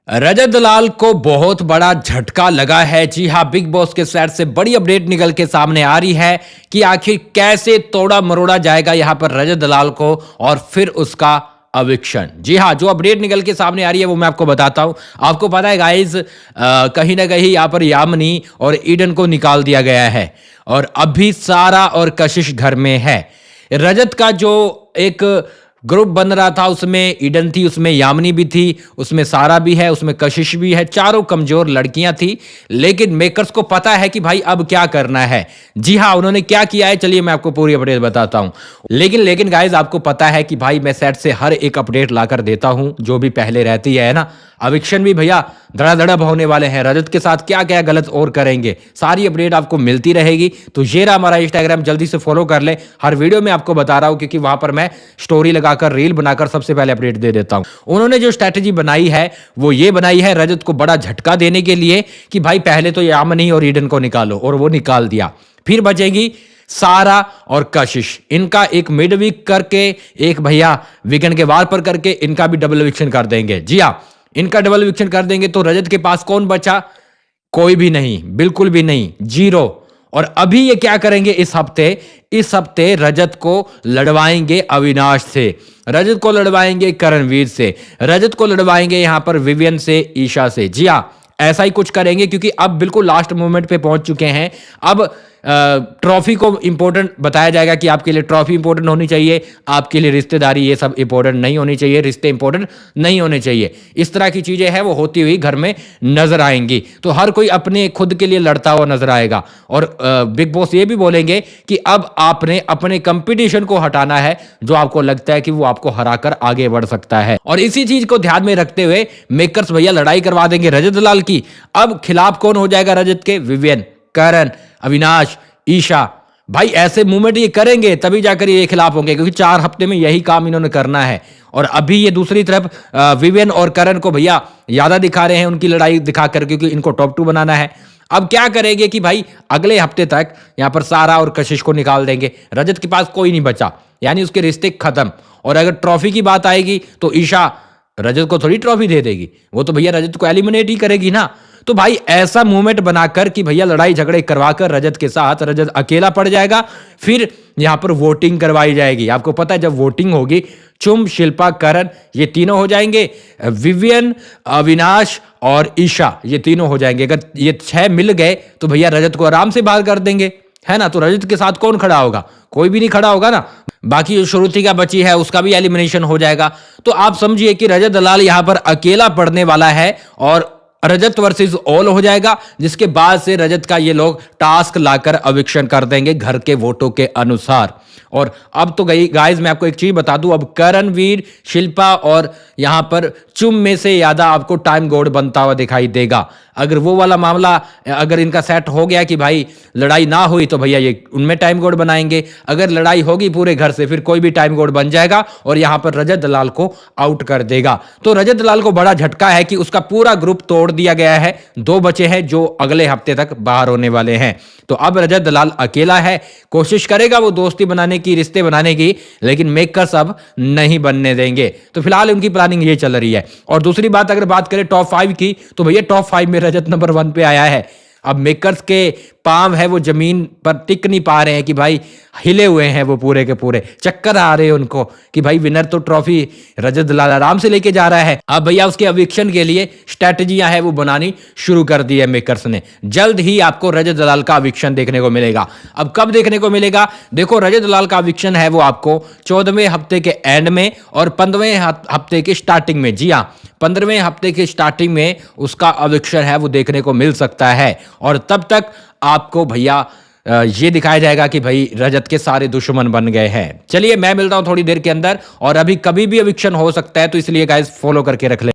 रजत दलाल को बहुत बड़ा झटका लगा है। जी हां, बिग बॉस के सेट से बड़ी अपडेट निकल के सामने आ रही है कि आखिर कैसे तोड़ा मरोड़ा जाएगा यहां पर रजत दलाल को और फिर उसका अविक्शन। जी हां, जो अपडेट निकल के सामने आ रही है वो मैं आपको बताता हूं। आपको पता है गाइस, कहीं ना कहीं यहां पर यामिनी और ईडन को निकाल दिया गया है और अभी सारा और कशिश घर में है। रजत का जो एक ग्रुप बन रहा था उसमें ईडन थी, उसमें यामिनी भी थी, उसमें सारा भी है, उसमें कशिश भी है, चारों कमजोर लड़कियां थी। लेकिन मेकर्स को पता है कि भाई अब क्या करना है। जी हाँ, उन्होंने क्या किया है चलिए मैं आपको पूरी अपडेट बताता हूं। लेकिन गाइज आपको पता है कि भाई मैं सेट से हर एक अपडेट लाकर देता हूं जो भी पहले रहती है ना। अविक्शन भी भैया धड़ाधड़ होने वाले हैं। रजत के साथ क्या क्या गलत और करेंगे, सारी अपडेट आपको मिलती रहेगी। तो ये रहा हमारा इंस्टाग्राम, जल्दी से फॉलो कर ले। हर वीडियो में आपको बता रहा हूं क्योंकि वहां पर मैं स्टोरी लगाकर रील बनाकर सबसे पहले अपडेट दे देता हूं। उन्होंने जो स्ट्रैटेजी बनाई है वो ये बनाई है रजत को बड़ा झटका देने के लिए कि भाई पहले तो यामिनी और ईडन को निकालो, और वो निकाल दिया। फिर बचेगी सारा और कशिश। इनका एक मिड वीक करके, एक भैया वीकेंड के वार पर करके इनका भी डबल एविक्शन कर देंगे। जी हाँ, इनका डबल एविक्शन कर देंगे तो रजत के पास कौन बचा? कोई भी नहीं, बिल्कुल भी नहीं, जीरो। और अभी ये क्या करेंगे इस हफ्ते रजत को लड़वाएंगे अविनाश से, रजत को लड़वाएंगे करणवीर से, रजत को लड़वाएंगे यहां पर विवियन से, ईशा से। जी हाँ, ऐसा ही कुछ करेंगे क्योंकि अब बिल्कुल लास्ट मोमेंट पे पहुंच चुके हैं। अब ट्रॉफी को इंपॉर्टेंट बताया जाएगा कि आपके लिए ट्रॉफी इंपॉर्टेंट होनी चाहिए, आपके लिए रिश्तेदारी ये सब इंपॉर्टेंट नहीं होनी चाहिए, रिश्ते इंपॉर्टेंट नहीं होने चाहिए। इस तरह की चीजें हैं वो होती हुई घर में नजर आएंगी। तो हर कोई अपने खुद के लिए लड़ता हुआ नजर आएगा। और बिग बॉस ये भी बोलेंगे कि अब आपने अपने कंपटीशन को हटाना है जो आपको लगता है कि वो आपको हराकर आगे बढ़ सकता है। और इसी चीज को ध्यान में रखते हुए मेकर्स भैया लड़ाई करवा देंगे रजत दलाल की। अब खिलाफ कौन हो जाएगा रजत के? विवियन, करण, अविनाश, ईशा। भाई ऐसे मूवमेंट ये करेंगे तभी जाकर ये खिलाफ होंगे क्योंकि 4 हफ्ते में यही काम इन्होंने करना है। और अभी ये दूसरी तरफ विवियन और करण को भैया ज्यादा दिखा रहे हैं उनकी लड़ाई दिखाकर, क्योंकि इनको टॉप 2 बनाना है। अब क्या करेंगे कि भाई अगले हफ्ते तक यहां पर सारा और कशिश को निकाल देंगे। रजत के पास कोई नहीं बचा, यानी उसके रिश्ते खत्म। और अगर ट्रॉफी की बात आएगी तो ईशा रजत को थोड़ी ट्रॉफी दे देगी, वो तो भैया रजत को एलिमिनेट ही करेगी ना। तो भाई ऐसा मूवमेंट बनाकर कि भैया लड़ाई झगड़े करवाकर रजत के साथ रजत अकेला पड़ जाएगा। फिर यहां पर वोटिंग करवाई जाएगी। आपको पता है जब वोटिंग होगी चुम, शिल्पा, करण ये तीनों हो जाएंगे, विवियन, अविनाश और ईशा ये तीनों हो जाएंगे। अगर ये 6 मिल गए तो भैया रजत को आराम से बाहर कर देंगे, है ना। तो रजत के साथ कौन खड़ा होगा? कोई भी नहीं खड़ा होगा ना। बाकी जो श्रुति का बची है उसका भी एलिमिनेशन हो जाएगा। तो आप समझिए कि रजत दलाल यहां पर अकेला पड़ने वाला है और रजत वर्सेस ऑल हो जाएगा, जिसके बाद से रजत का ये लोग टास्क लाकर अविक्शन कर देंगे घर के वोटों के अनुसार। और अब तो गई गाइस, मैं आपको एक चीज बता दूं, अब करणवीर, शिल्पा और यहां पर चुम में से ज्यादा आपको टाइम गॉड बनता हुआ दिखाई देगा। अगर वो वाला मामला अगर इनका सेट हो गया कि भाई लड़ाई ना हुई तो भैया ये उनमें टाइम गॉड बनाएंगे। अगर लड़ाई होगी पूरे घर से फिर कोई भी टाइम गॉड बन जाएगा और यहां पर रजत दलाल को आउट कर देगा। तो रजत दलाल को बड़ा झटका है कि उसका पूरा ग्रुप तोड़ दिया गया है। 2 बचे हैं जो अगले हफ्ते तक बाहर होने वाले हैं। तो अब रजत दलाल अकेला है, कोशिश करेगा वो दोस्ती बनाने की, रिश्ते बनाने की, लेकिन मेकर्स अब नहीं बनने देंगे। तो फिलहाल उनकी प्लानिंग ये चल रही है। और दूसरी बात, अगर बात करें टॉप 5 की तो भैया टॉप 5 में रजत नंबर 1 पे आया है। अब मेकर्स के पांव है वो जमीन पर टिक नहीं पा रहे हैं कि भाई हिले हुए हैं वो पूरे के पूरे, चक्कर आ रहे हैं उनको कि भाई विनर तो ट्रॉफी रजत दलाल आराम से लेके जा रहा है। अब भैया उसके अविक्शन के लिए स्ट्रैटेजियां है वो बनानी शुरू कर दी है मेकर्स ने। जल्द ही आपको रजत दलाल का अविक्शन देखने को मिलेगा। अब कब देखने को मिलेगा? देखो, रजत दलाल का अविक्शन है वो आपको 14वें हफ्ते के एंड में और 15वें हफ्ते के स्टार्टिंग में। जी हाँ, 15वें हफ्ते के स्टार्टिंग में उसका अविक्शन है वो देखने को मिल सकता है। और तब तक आपको भैया ये दिखाया जाएगा कि भाई रजत के सारे दुश्मन बन गए हैं। चलिए मैं मिलता हूं थोड़ी देर के अंदर, और अभी कभी भी अविक्शन हो सकता है तो इसलिए गाइस फॉलो करके रख ले।